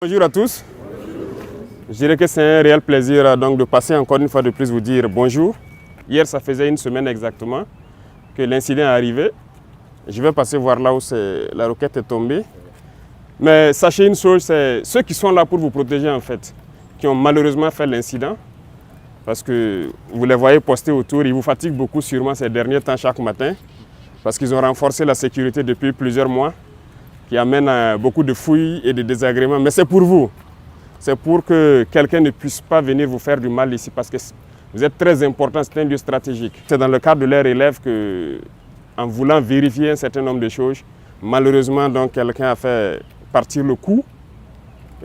Bonjour à tous. Je dirais que c'est un réel plaisir donc, de passer encore une fois de plus vous dire bonjour. Hier, ça faisait une semaine exactement que l'incident est arrivé. Je vais passer voir là où la roquette est tombée. Mais sachez une chose, c'est ceux qui sont là pour vous protéger en fait, qui ont malheureusement fait l'incident. Parce que vous les voyez postés autour, ils vous fatiguent beaucoup sûrement ces derniers temps chaque matin. Parce qu'ils ont renforcé la sécurité depuis plusieurs mois, qui amène beaucoup de fouilles et de désagréments. Mais c'est pour vous. C'est pour que quelqu'un ne puisse pas venir vous faire du mal ici parce que vous êtes très important, c'est un lieu stratégique. C'est dans le cadre de leur élève que, en voulant vérifier un certain nombre de choses, malheureusement, donc, quelqu'un a fait partir le coup.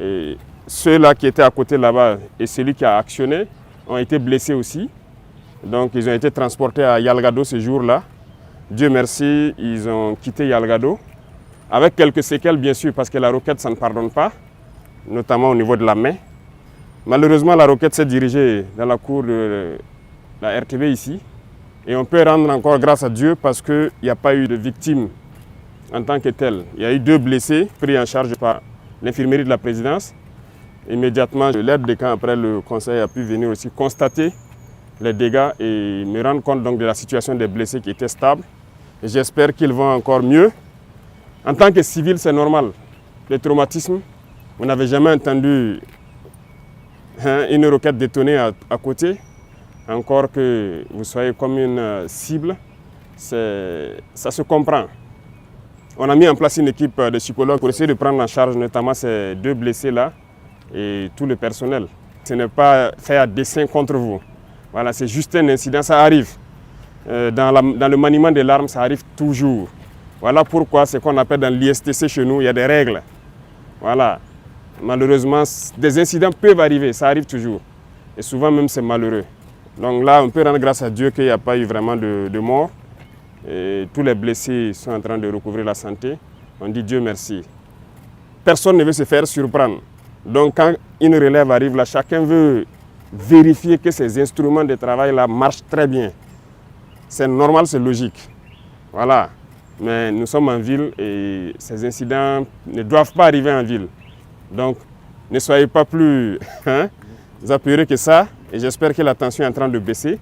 Et ceux-là qui étaient à côté là-bas et celui qui a actionné ont été blessés aussi. Donc ils ont été transportés à Yalgado ce jour-là. Dieu merci, ils ont quitté Yalgado. Avec quelques séquelles bien sûr, parce que la roquette, ça ne pardonne pas, notamment au niveau de la main. Malheureusement, la roquette s'est dirigée dans la cour de la RTB ici. Et on peut rendre encore grâce à Dieu parce qu'il n'y a pas eu de victimes en tant que telles. Il y a eu 2 blessés pris en charge par l'infirmerie de la présidence. Immédiatement, l'aide de camp après le conseil a pu venir aussi constater les dégâts et me rendre compte donc de la situation des blessés qui était stable. Et j'espère qu'ils vont encore mieux. En tant que civil, c'est normal. Le traumatisme, vous n'avez jamais entendu une roquette détonner à côté, encore que vous soyez comme une cible, ça se comprend. On a mis en place une équipe de psychologues pour essayer de prendre en charge notamment ces 2 blessés-là et tout le personnel. Ce n'est pas fait à dessein contre vous. Voilà, c'est juste un incident, ça arrive. Dans le maniement des l'arme, ça arrive toujours. Voilà pourquoi ce qu'on appelle dans l'ISTC chez nous, il y a des règles. Voilà. Malheureusement, des incidents peuvent arriver, ça arrive toujours. Et souvent même c'est malheureux. Donc là, on peut rendre grâce à Dieu qu'il n'y a pas eu vraiment de mort. Et tous les blessés sont en train de recouvrir la santé. On dit Dieu merci. Personne ne veut se faire surprendre. Donc quand une relève arrive là, chacun veut vérifier que ces instruments de travail là marchent très bien. C'est normal, c'est logique. Voilà. Mais nous sommes en ville et ces incidents ne doivent pas arriver en ville. Donc, ne soyez pas plus apeurés que ça. Et j'espère que la tension est en train de baisser.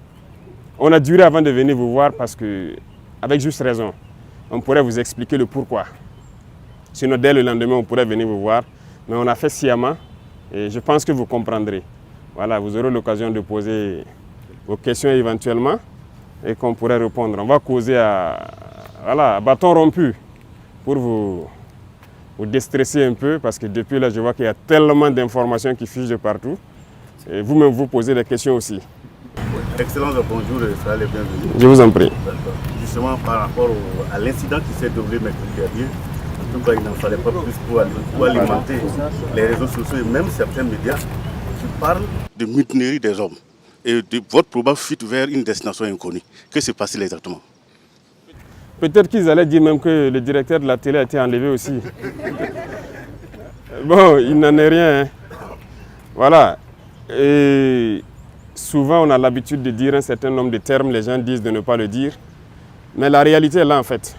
On a duré avant de venir vous voir parce que, avec juste raison, on pourrait vous expliquer le pourquoi. Sinon, dès le lendemain, on pourrait venir vous voir. Mais on a fait sciemment et je pense que vous comprendrez. Voilà, vous aurez l'occasion de poser vos questions éventuellement et qu'on pourrait répondre. On va causer à bâton rompu pour vous déstresser un peu parce que depuis là, je vois qu'il y a tellement d'informations qui fusent de partout. Et vous-même, vous posez des questions aussi. Excellence, bonjour et soyez les bienvenus. Je vous en prie. Justement, par rapport à l'incident qui s'est déroulé mercredi dernier, en tout cas, il n'en fallait pas plus pour alimenter les réseaux sociaux et même certains médias qui parlent de mutinerie des hommes et de votre probable fuite vers une destination inconnue. Que s'est passé exactement? Peut-être qu'ils allaient dire même que le directeur de la télé a été enlevé aussi. Bon, il n'en est rien. Hein. Voilà. Et souvent, on a l'habitude de dire un certain nombre de termes, les gens disent de ne pas le dire. Mais la réalité est là, en fait.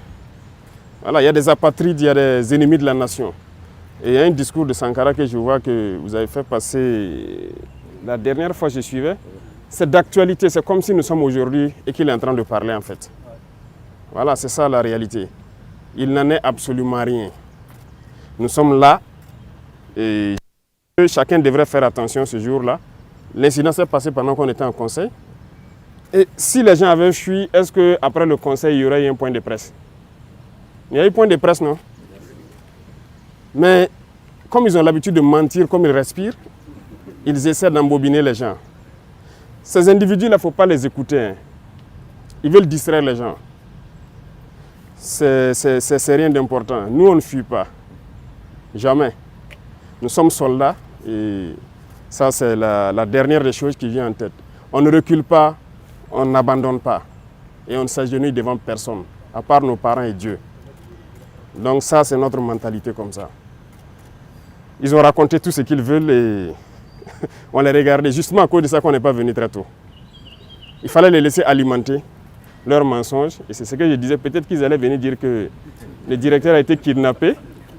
Voilà, il y a des apatrides, il y a des ennemis de la nation. Et il y a un discours de Sankara que je vois que vous avez fait passer la dernière fois que je suivais. C'est d'actualité, c'est comme si nous sommes aujourd'hui et qu'il est en train de parler, en fait. Voilà, c'est ça la réalité. Il n'en est absolument rien. Nous sommes là et chacun devrait faire attention ce jour-là. L'incident s'est passé pendant qu'on était en conseil. Et si les gens avaient fui, est-ce qu'après le conseil, il y aurait eu un point de presse? Il y a eu point de presse, non? Mais comme ils ont l'habitude de mentir, comme ils respirent, ils essaient d'embobiner les gens. Ces individus-là, il ne faut pas les écouter. Hein. Ils veulent distraire les gens. C'est rien d'important. Nous, on ne fuit pas. Jamais. Nous sommes soldats et ça, c'est la dernière des choses qui vient en tête. On ne recule pas, on n'abandonne pas. Et on ne s'agenouille devant personne, à part nos parents et Dieu. Donc ça, c'est notre mentalité comme ça. Ils ont raconté tout ce qu'ils veulent et on les regardait. Justement à cause de ça qu'on n'est pas venu très tôt. Il fallait les laisser alimenter leurs mensonges. Et c'est ce que je disais, peut-être qu'ils allaient venir dire que le directeur a été kidnappé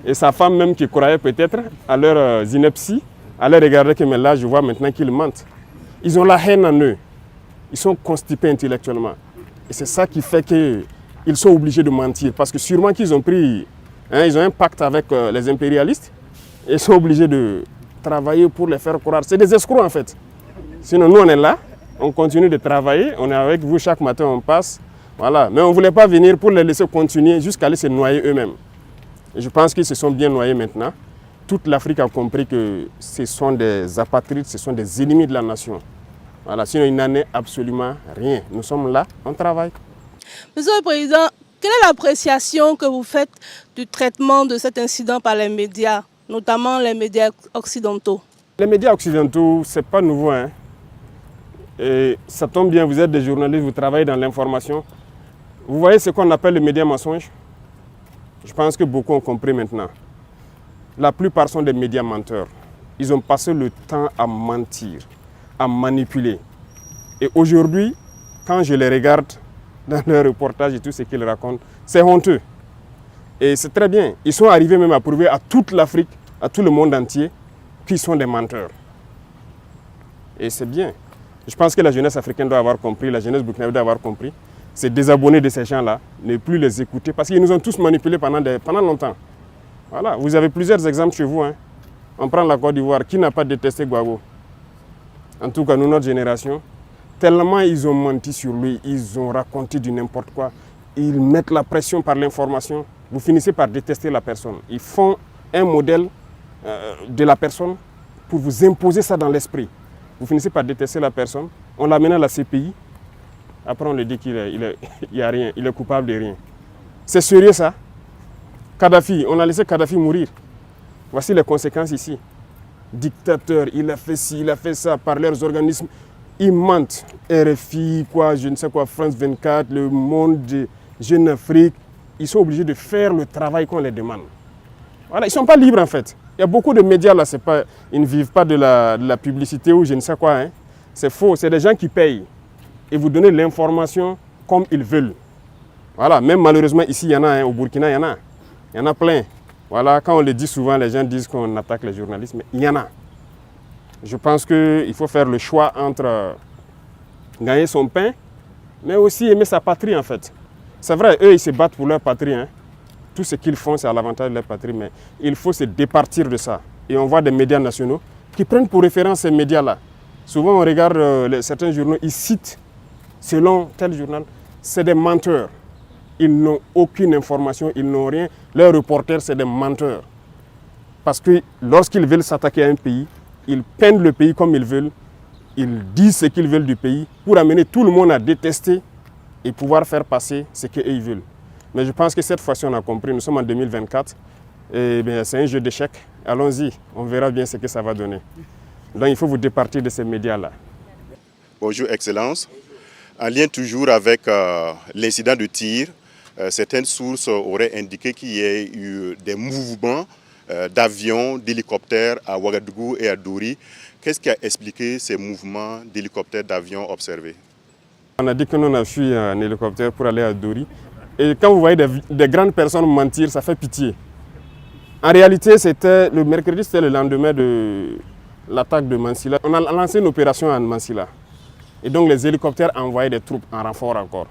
Et sa femme même qui croyait peut-être à leur ineptie, allait regarder que mais là je vois maintenant qu'ils mentent. Ils ont la haine en eux. Ils sont constipés intellectuellement. Et c'est ça qui fait qu'ils sont obligés de mentir. Parce que sûrement qu'ils ont pris, ils ont un pacte avec les impérialistes. Et ils sont obligés de travailler pour les faire croire. C'est des escrocs en fait. Sinon nous on est là, on continue de travailler, on est avec vous chaque matin, on passe. Voilà. Mais on ne voulait pas venir pour les laisser continuer jusqu'à aller se noyer eux-mêmes. Et je pense qu'ils se sont bien noyés maintenant. Toute l'Afrique a compris que ce sont des apatrides, ce sont des ennemis de la nation. Voilà, sinon il n'en est absolument rien. Nous sommes là, on travaille. Monsieur le Président, quelle est l'appréciation que vous faites du traitement de cet incident par les médias, notamment les médias occidentaux? Les médias occidentaux, ce n'est pas nouveau. Et ça tombe bien, vous êtes des journalistes, vous travaillez dans l'information. Vous voyez ce qu'on appelle les médias mensonges? Je pense que beaucoup ont compris maintenant. La plupart sont des médias menteurs. Ils ont passé le temps à mentir, à manipuler. Et aujourd'hui, quand je les regarde dans leurs reportages et tout ce qu'ils racontent, c'est honteux. Et c'est très bien. Ils sont arrivés même à prouver à toute l'Afrique, à tout le monde entier, qu'ils sont des menteurs. Et c'est bien. Je pense que la jeunesse africaine doit avoir compris, la jeunesse burkinabé doit avoir compris. C'est désabonner de ces gens-là, ne plus les écouter, parce qu'ils nous ont tous manipulés pendant longtemps. Voilà, vous avez plusieurs exemples chez vous. On prend la Côte d'Ivoire, qui n'a pas détesté Gbagbo? En tout cas, nous, notre génération, tellement ils ont menti sur lui, ils ont raconté du n'importe quoi, ils mettent la pression par l'information, vous finissez par détester la personne. Ils font un modèle de la personne pour vous imposer ça dans l'esprit. Vous finissez par détester la personne, on l'amène à la CPI, après on lui dit qu'il n'y a rien, il est coupable de rien. C'est sérieux ça? Kadhafi, on a laissé Kadhafi mourir. Voici les conséquences ici. Dictateur, il a fait ci, il a fait ça par leurs organismes. Ils mentent. RFI, quoi, je ne sais quoi, France 24, Le Monde, Jeune Afrique. Ils sont obligés de faire le travail qu'on les demande. Voilà, ils ne sont pas libres en fait. Il y a beaucoup de médias là, ils ne vivent pas de la publicité ou je ne sais quoi. C'est faux, c'est des gens qui payent. Et vous donnez l'information comme ils veulent. Voilà, même malheureusement ici, il y en a, au Burkina, il y en a. Il y en a plein. Voilà, quand on le dit souvent, les gens disent qu'on attaque les journalistes, mais il y en a. Je pense qu'il faut faire le choix entre gagner son pain, mais aussi aimer sa patrie en fait. C'est vrai, eux, ils se battent pour leur patrie. Tout ce qu'ils font, c'est à l'avantage de leur patrie, mais il faut se départir de ça. Et on voit des médias nationaux qui prennent pour référence ces médias-là. Souvent, on regarde certains journaux, ils citent, selon tel journal, c'est des menteurs. Ils n'ont aucune information, ils n'ont rien. Leurs reporters, c'est des menteurs. Parce que lorsqu'ils veulent s'attaquer à un pays, ils peignent le pays comme ils veulent. Ils disent ce qu'ils veulent du pays pour amener tout le monde à détester et pouvoir faire passer ce qu'ils veulent. Mais je pense que cette fois-ci, on a compris. Nous sommes en 2024. Et bien, c'est un jeu d'échecs. Allons-y, on verra bien ce que ça va donner. Donc il faut vous départir de ces médias-là. Bonjour, Excellence. En lien toujours avec l'incident de tir, certaines sources auraient indiqué qu'il y ait eu des mouvements d'avions, d'hélicoptères à Ouagadougou et à Dori. Qu'est-ce qui a expliqué ces mouvements d'hélicoptères, d'avions observés? On a dit que nous on a fui en hélicoptère pour aller à Dori. Et quand vous voyez des grandes personnes mentir, ça fait pitié. En réalité, c'était le mercredi, c'était le lendemain de l'attaque de Mansilla. On a lancé une opération à Mansilla. Et donc les hélicoptères envoyaient des troupes en renfort encore.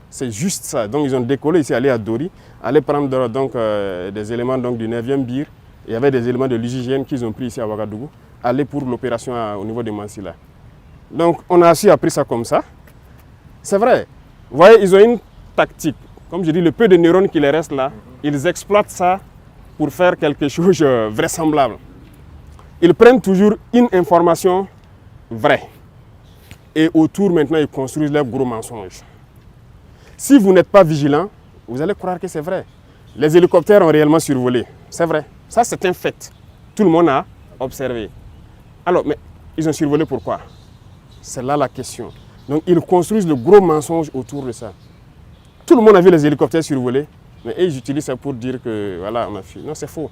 C'est juste ça. Donc ils ont décollé ici, aller à Dori, aller prendre donc, des éléments donc, du 9e BIR. Il y avait des éléments de l'UGGN qu'ils ont pris ici à Ouagadougou, aller pour l'opération au niveau de Mansilla. Donc on a aussi appris ça comme ça. C'est vrai. Vous voyez, ils ont une tactique. Comme je dis, le peu de neurones qui les restent là, ils exploitent ça pour faire quelque chose de vraisemblable. Ils prennent toujours une information vraie. Et autour, maintenant, ils construisent leurs gros mensonges. Si vous n'êtes pas vigilant, vous allez croire que c'est vrai. Les hélicoptères ont réellement survolé. C'est vrai. Ça, c'est un fait. Tout le monde a observé. Alors, mais ils ont survolé pourquoi? C'est là la question. Donc, ils construisent le gros mensonge autour de ça. Tout le monde a vu les hélicoptères survoler, mais ils utilisent ça pour dire que, voilà, on a fui. Non, c'est faux.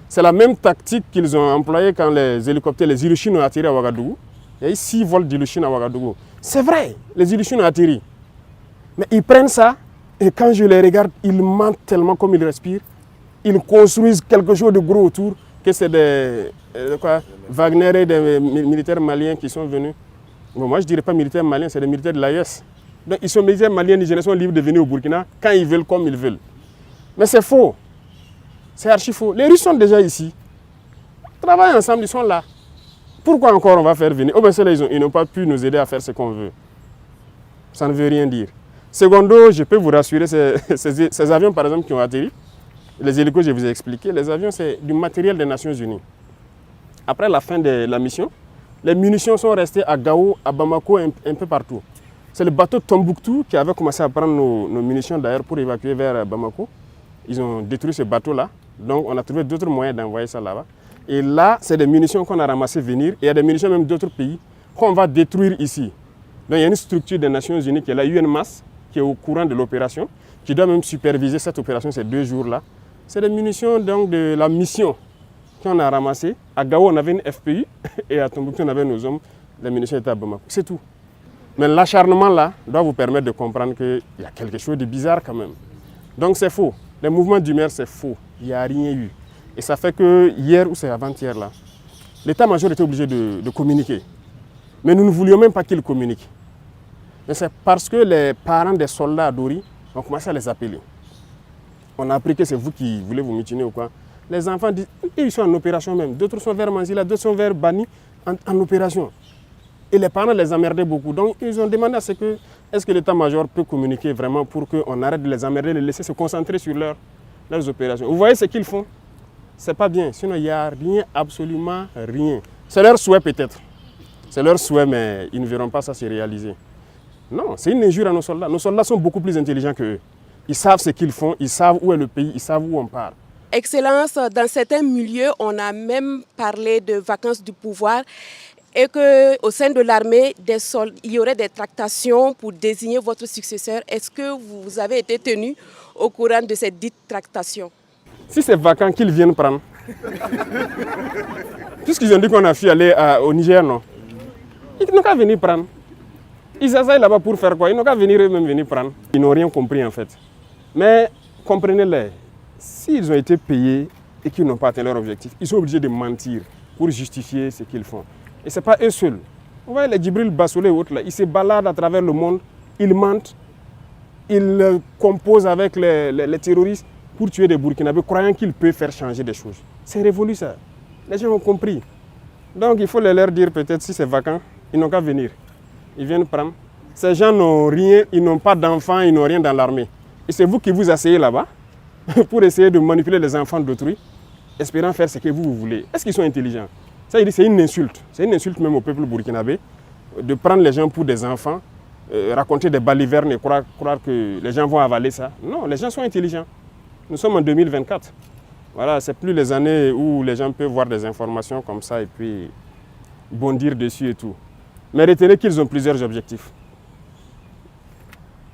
C'est la même tactique qu'ils ont employée quand les hélicoptères, les Ilyushin ont atterri à Ouagadougou. Il y a eu 6 vols d'Ilyushin à Ouagadougou. C'est vrai, les Ilyushin ont atterri. Mais ils prennent ça, et quand je les regarde, ils mentent tellement comme ils respirent. ils construisent quelque chose de gros autour, que c'est des Wagner et des militaires maliens qui sont venus. Bon, moi, je ne dirais pas militaires maliens, c'est des militaires de l'AES. Donc, ils sont militaires maliens, les sont libres de venir au Burkina quand ils veulent, comme ils veulent. Mais c'est faux. C'est archi faux. Les Russes sont déjà ici. Ils travaillent ensemble, ils sont là. Pourquoi encore on va faire venir? Oh ben c'est là, ils n'ont pas pu nous aider à faire ce qu'on veut. Ça ne veut rien dire. Secondo, je peux vous rassurer, ces avions par exemple qui ont atterri, les hélicos, je vous ai expliqué, les avions c'est du matériel des Nations Unies. Après la fin de la mission, les munitions sont restées à Gao, à Bamako, un peu partout. C'est le bateau Tombouctou qui avait commencé à prendre nos munitions d'ailleurs pour évacuer vers Bamako. Ils ont détruit ce bateau-là, donc on a trouvé d'autres moyens d'envoyer ça là-bas. Et là, c'est des munitions qu'on a ramassées venir, et il y a des munitions même d'autres pays qu'on va détruire ici. Donc il y a une structure des Nations Unies qui est la UNMAS, qui est au courant de l'opération, qui doit même superviser cette opération ces 2 jours-là. C'est des munitions donc, de la mission qu'on a ramassées. À Gao, on avait une FPU, et à Tombouctou, on avait nos hommes, les munitions étaient à Bamako. C'est tout. Mais l'acharnement là doit vous permettre de comprendre qu'il y a quelque chose de bizarre quand même. Donc c'est faux. Les mouvements d'humeur, c'est faux. Il n'y a rien eu. Et ça fait que hier ou c'est avant-hier là, l'état-major était obligé de communiquer. Mais nous ne voulions même pas qu'il communique. Mais c'est parce que les parents des soldats à Dori ont commencé à les appeler. On a appris que c'est vous qui voulez vous mutiner ou quoi. Les enfants disent, ils sont en opération même. D'autres sont vers Manzila, d'autres sont vers Bani en opération. Et les parents les emmerdaient beaucoup. Donc ils ont demandé à ce que, est-ce que l'état-major peut communiquer vraiment pour qu'on arrête de les emmerder, de les laisser se concentrer sur leurs opérations. Vous voyez ce qu'ils font? C'est pas bien. Sinon, il n'y a rien, absolument rien. C'est leur souhait peut-être. C'est leur souhait, mais ils ne verront pas ça se réaliser. Non, c'est une injure à nos soldats. Nos soldats sont beaucoup plus intelligents qu'eux. Ils savent ce qu'ils font, ils savent où est le pays, ils savent où on part. Excellence, dans certains milieux, on a même parlé de vacances du pouvoir et qu'au sein de l'armée, il y aurait des tractations pour désigner votre successeur. Est-ce que vous avez été tenu au courant de ces dites tractations? Si c'est vacant, qu'ils viennent prendre. Puisqu'ils ont dit qu'on a fui aller au Niger, non? Ils n'ont qu'à venir prendre. Ils s'asseyent là-bas pour faire quoi? Ils n'ont qu'à venir eux-mêmes venir prendre. Ils n'ont rien compris en fait. Mais comprenez-les, s'ils ont été payés et qu'ils n'ont pas atteint leur objectif, ils sont obligés de mentir pour justifier ce qu'ils font. Et ce n'est pas eux seuls. Vous voyez les Djibril Bassolé et autres là, ils se baladent à travers le monde, ils mentent, ils composent avec les terroristes pour tuer des Burkinabés, croyant qu'ils peuvent faire changer des choses. C'est révolu ça. Les gens ont compris. Donc il faut leur dire peut-être si c'est vacant, ils n'ont qu'à venir. Ils viennent prendre. Ces gens n'ont rien, ils n'ont pas d'enfants, ils n'ont rien dans l'armée. Et c'est vous qui vous asseyez là-bas pour essayer de manipuler les enfants d'autrui, espérant faire ce que vous voulez. Est-ce qu'ils sont intelligents? Ça, il dit, c'est une insulte. C'est une insulte même au peuple burkinabé de prendre les gens pour des enfants, raconter des balivernes et croire que les gens vont avaler ça. Non, les gens sont intelligents. Nous sommes en 2024. Voilà, c'est plus les années où les gens peuvent voir des informations comme ça et puis bondir dessus et tout. Mais retenez qu'ils ont plusieurs objectifs.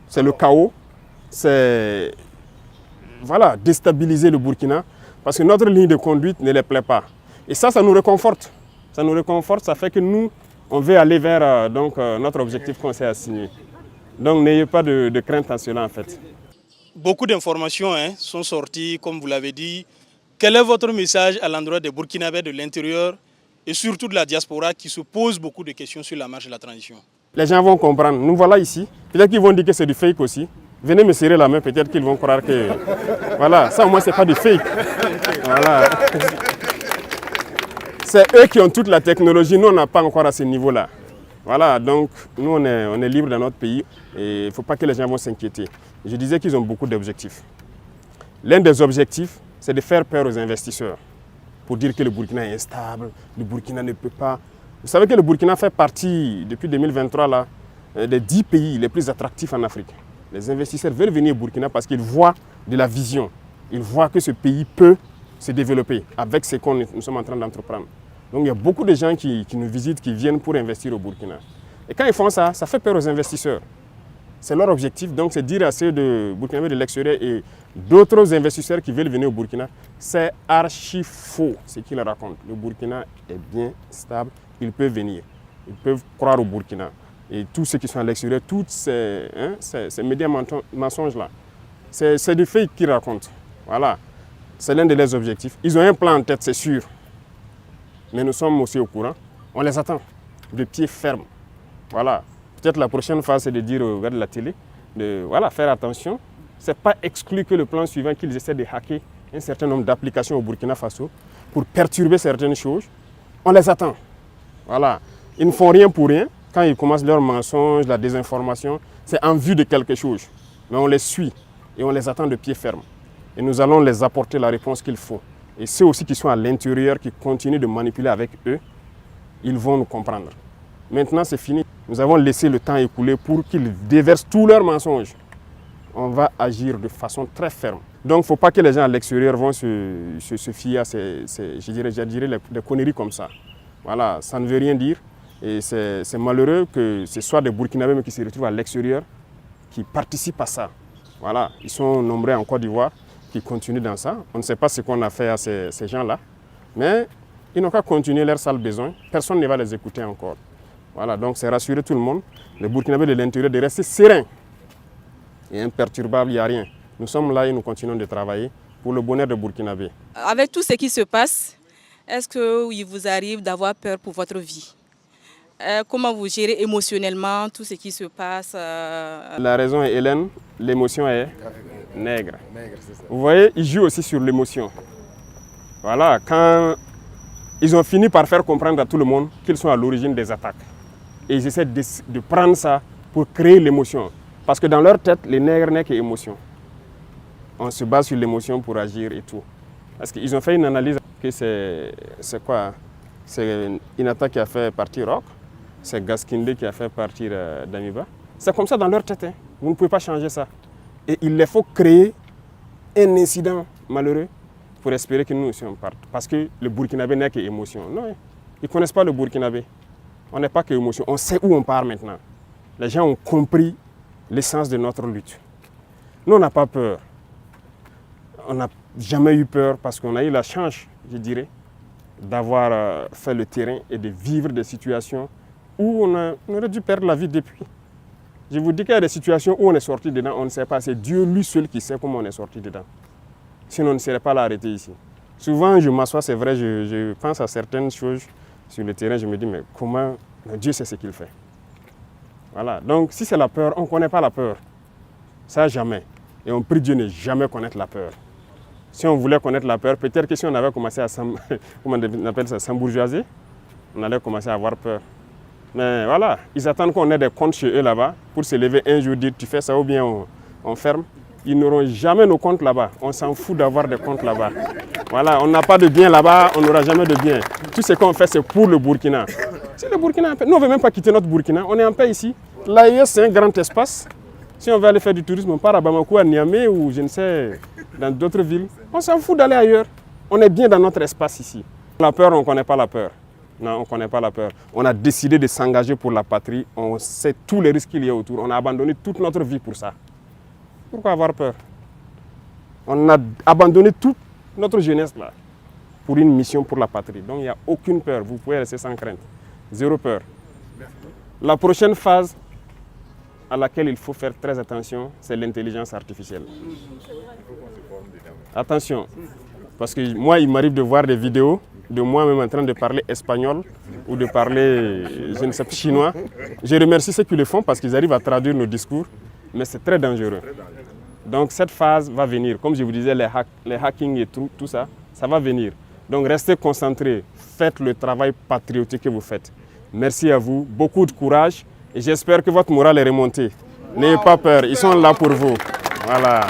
C'est le chaos, c'est déstabiliser le Burkina, parce que notre ligne de conduite ne les plaît pas. Et ça nous réconforte. Ça nous réconforte, ça fait que nous, on veut aller vers notre objectif qu'on s'est assigné. Donc n'ayez pas de crainte à cela en fait. Beaucoup d'informations sont sorties, comme vous l'avez dit. Quel est votre message à l'endroit des Burkinabés de l'intérieur et surtout de la diaspora qui se pose beaucoup de questions sur la marche de la transition? Les gens vont comprendre. Nous voilà ici. Peut-être qu'ils vont dire que c'est du fake aussi. Venez me serrer la main, peut-être qu'ils vont croire que... Voilà, ça au moins c'est pas du fake. Voilà. C'est eux qui ont toute la technologie. Nous, on n'a pas encore à ce niveau-là. Voilà, donc nous, on est libre dans notre pays et il ne faut pas que les gens vont s'inquiéter. Je disais qu'ils ont beaucoup d'objectifs. L'un des objectifs, c'est de faire peur aux investisseurs pour dire que le Burkina est instable, le Burkina ne peut pas. Vous savez que le Burkina fait partie, depuis 2023, là, des 10 pays les plus attractifs en Afrique. Les investisseurs veulent venir au Burkina parce qu'ils voient de la vision. Ils voient que ce pays peut se développer avec ce que nous sommes en train d'entreprendre. Donc il y a beaucoup de gens qui nous visitent, qui viennent pour investir au Burkina. Et quand ils font ça, ça fait peur aux investisseurs. C'est leur objectif, donc c'est dire à ceux de Burkinabés de l'extérieur et d'autres investisseurs qui veulent venir au Burkina, c'est archi faux ce qu'ils racontent. Le Burkina est bien stable, ils peuvent venir, ils peuvent croire au Burkina. Et tous ceux qui sont à l'extérieur, tous ces médias mensonges-là, c'est du fake qu'ils racontent. Voilà. C'est l'un de leurs objectifs. Ils ont un plan en tête, c'est sûr. Mais nous sommes aussi au courant. On les attend de pied ferme. Voilà. Peut-être la prochaine phase, c'est de dire aux gars de la télé, de faire attention. Ce n'est pas exclu que le plan suivant, qu'ils essaient de hacker un certain nombre d'applications au Burkina Faso pour perturber certaines choses. On les attend. Voilà. Ils ne font rien pour rien. Quand ils commencent leurs mensonges, la désinformation, c'est en vue de quelque chose. Mais on les suit et on les attend de pied ferme. Et nous allons les apporter la réponse qu'il faut. Et ceux aussi qui sont à l'intérieur, qui continuent de manipuler avec eux, ils vont nous comprendre. Maintenant, c'est fini. Nous avons laissé le temps écouler pour qu'ils déversent tous leurs mensonges. On va agir de façon très ferme. Donc, il ne faut pas que les gens à l'extérieur vont se fier à je dirais des conneries comme ça. Voilà, ça ne veut rien dire. Et c'est malheureux que ce soit des Burkinabés qui se retrouvent à l'extérieur, qui participent à ça. Voilà, ils sont nombreux en Côte d'Ivoire, qui continuent dans ça. On ne sait pas ce qu'on a fait à ces gens-là. Mais ils n'ont qu'à continuer leur sale besoin. Personne ne va les écouter encore. Voilà, donc c'est rassurer tout le monde, les Burkinabés de l'intérieur, de rester sereins et imperturbables, il n'y a rien. Nous sommes là et nous continuons de travailler pour le bonheur des Burkinabés. Avec tout ce qui se passe, est-ce qu'il vous arrive d'avoir peur pour votre vie? Comment vous gérez émotionnellement tout ce qui se passe? La raison est Hélène, l'émotion est nègre. Vous voyez, ils jouent aussi sur l'émotion. Voilà, quand ils ont fini par faire comprendre à tout le monde qu'ils sont à l'origine des attaques. Et ils essaient de prendre ça pour créer l'émotion. Parce que dans leur tête, les nègres n'est qu'émotion. On se base sur l'émotion pour agir et tout. Parce qu'ils ont fait une analyse que c'est quoi? C'est une attaque qui a fait partir Rock. C'est Gaskindé qui a fait partir Damiba. C'est comme ça dans leur tête. Hein. Vous ne pouvez pas changer ça. Et il les faut créer un incident malheureux pour espérer que nous aussi on parte. Parce que le Burkinabé n'est qu'émotion. Non, ils ne connaissent pas le Burkinabé. On n'est pas qu'émotion. On sait où on part maintenant. Les gens ont compris l'essence de notre lutte. Nous, on n'a pas peur. On n'a jamais eu peur parce qu'on a eu la chance, je dirais, d'avoir fait le terrain et de vivre des situations où on aurait dû perdre la vie depuis. Je vous dis qu'il y a des situations où on est sorti dedans, on ne sait pas. C'est Dieu lui seul qui sait comment on est sorti dedans. Sinon, on ne serait pas là arrêté ici. Souvent, je m'assois, c'est vrai, je pense à certaines choses sur le terrain, je me dis, mais comment Dieu sait ce qu'il fait. Voilà. Donc, si c'est la peur, on ne connaît pas la peur. Ça, jamais. Et on prie Dieu ne jamais connaître la peur. Si on voulait connaître la peur, peut-être que si on avait commencé à s'embourgeoiser, on allait commencer à avoir peur. Mais voilà, ils attendent qu'on ait des comptes chez eux là-bas pour se lever un jour, dire tu fais ça ou bien on ferme. Ils n'auront jamais nos comptes là-bas. On s'en fout d'avoir des comptes là-bas. Voilà, on n'a pas de bien là-bas, on n'aura jamais de bien. Tout ce qu'on fait, c'est pour le Burkina. C'est le Burkina en paix. Nous, on ne veut même pas quitter notre Burkina. On est en paix ici. L'AES, c'est un grand espace. Si on veut aller faire du tourisme, on part à Bamako, à Niamey ou je ne sais, dans d'autres villes. On s'en fout d'aller ailleurs. On est bien dans notre espace ici. La peur, on ne connaît pas la peur. Non, on ne connaît pas la peur. On a décidé de s'engager pour la patrie. On sait tous les risques qu'il y a autour. On a abandonné toute notre vie pour ça. Pourquoi avoir peur? On a abandonné toute notre jeunesse là pour une mission pour la patrie. Donc il n'y a aucune peur. Vous pouvez rester sans crainte. Zéro peur. La prochaine phase à laquelle il faut faire très attention, c'est l'intelligence artificielle. Attention, parce que moi, il m'arrive de voir des vidéos de moi-même en train de parler espagnol ou de parler, je ne sais pas, chinois. Je remercie ceux qui le font parce qu'ils arrivent à traduire nos discours, mais c'est très dangereux. Donc cette phase va venir. Comme je vous disais, les hacking et tout ça, ça va venir. Donc restez concentrés, faites le travail patriotique que vous faites. Merci à vous, beaucoup de courage et j'espère que votre morale est remontée. N'ayez pas peur, ils sont là pour vous. Voilà.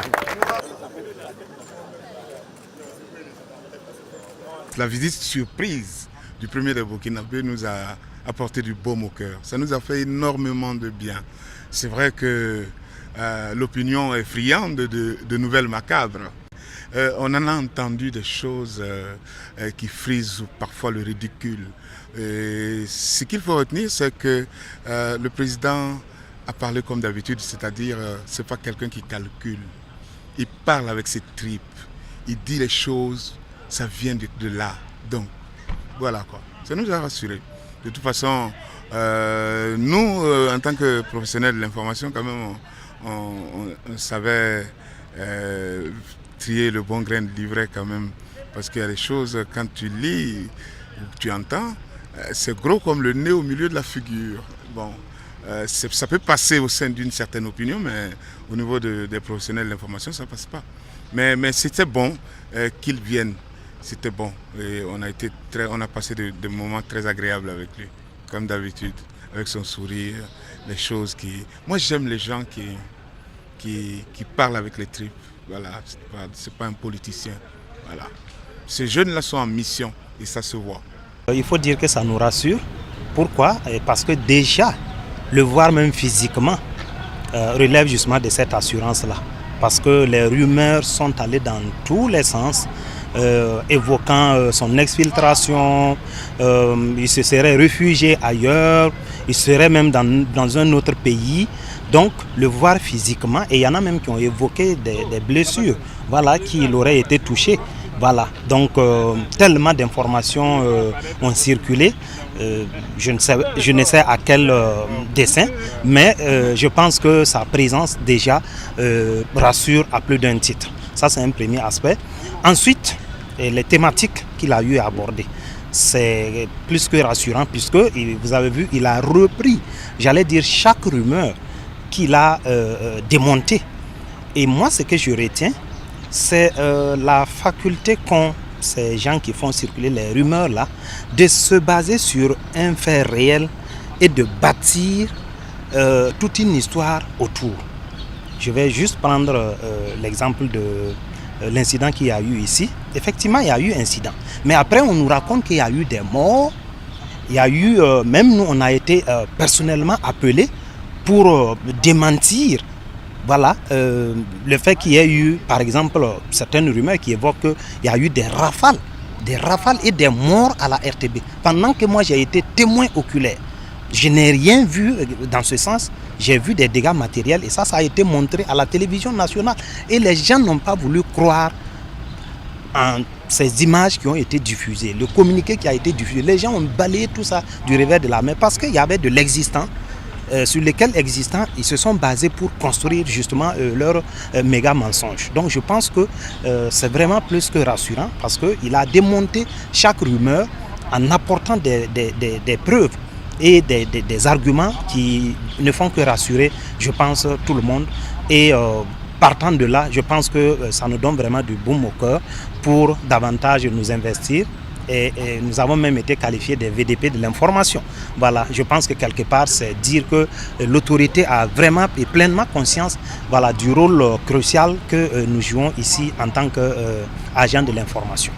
La visite surprise du premier de Burkinabé nous a apporté du baume au cœur. Ça nous a fait énormément de bien. C'est vrai que l'opinion est friande de nouvelles macabres. On en a entendu des choses qui frisent parfois le ridicule. Et ce qu'il faut retenir, c'est que le président a parlé comme d'habitude, c'est-à-dire c'est pas quelqu'un qui calcule. Il parle avec ses tripes, il dit les choses, ça vient de là. Donc voilà quoi, ça nous a rassurés. De toute façon, nous, en tant que professionnels de l'information, quand même, on savait trier le bon grain de livret quand même. Parce qu'il y a des choses, quand tu lis, tu entends, c'est gros comme le nez au milieu de la figure. Bon, ça peut passer au sein d'une certaine opinion, mais au niveau des professionnels de l'information, ça ne passe pas. Mais c'était bon qu'il vienne. C'était bon. Et on a passé des moments très agréables avec lui, comme d'habitude, avec son sourire, les choses qui... Moi, j'aime les gens qui parlent avec les tripes. Voilà, c'est pas un politicien. Voilà. Ces jeunes-là sont en mission et ça se voit. Il faut dire que ça nous rassure. Pourquoi? Parce que déjà, le voir même physiquement relève justement de cette assurance-là. Parce que les rumeurs sont allées dans tous les sens, évoquant son exfiltration, il se serait réfugié ailleurs, il serait même dans un autre pays. Donc, le voir physiquement, et il y en a même qui ont évoqué des blessures, voilà, qu'il aurait été touché. Voilà, donc tellement d'informations ont circulé, je ne sais à quel dessein, mais je pense que sa présence déjà rassure à plus d'un titre. Ça, c'est un premier aspect. Ensuite, les thématiques qu'il a eu à aborder, c'est plus que rassurant puisque, vous avez vu, il a repris, j'allais dire, chaque rumeur qu'il a démontée. Et moi, ce que je retiens, c'est la faculté qu'ont ces gens qui font circuler les rumeurs là, de se baser sur un fait réel et de bâtir toute une histoire autour. Je vais juste prendre l'exemple de l'incident qu'il y a eu ici. Effectivement, il y a eu incident. Mais après, on nous raconte qu'il y a eu des morts. Il y a eu, même nous, on a été personnellement appelés pour démentir. Voilà, le fait qu'il y ait eu, par exemple, certaines rumeurs qui évoquent qu'il y a eu des rafales et des morts à la RTB. Pendant que moi, j'ai été témoin oculaire. Je n'ai rien vu dans ce sens. J'ai vu des dégâts matériels et ça a été montré à la télévision nationale. Et les gens n'ont pas voulu croire en ces images qui ont été diffusées, le communiqué qui a été diffusé. Les gens ont balayé tout ça du revers de la main parce qu'il y avait de l'existant. Sur lesquels existants, ils se sont basés pour construire justement leur méga mensonge. Donc je pense que c'est vraiment plus que rassurant parce qu'il a démonté chaque rumeur en apportant des preuves et des arguments qui ne font que rassurer, je pense, tout le monde. Et partant de là, je pense que ça nous donne vraiment du baume au cœur pour davantage nous investir. Et nous avons même été qualifiés des VDP de l'information. Voilà, je pense que quelque part, c'est dire que l'autorité a vraiment et pleinement conscience, voilà, du rôle crucial que nous jouons ici en tant qu'agents de l'information.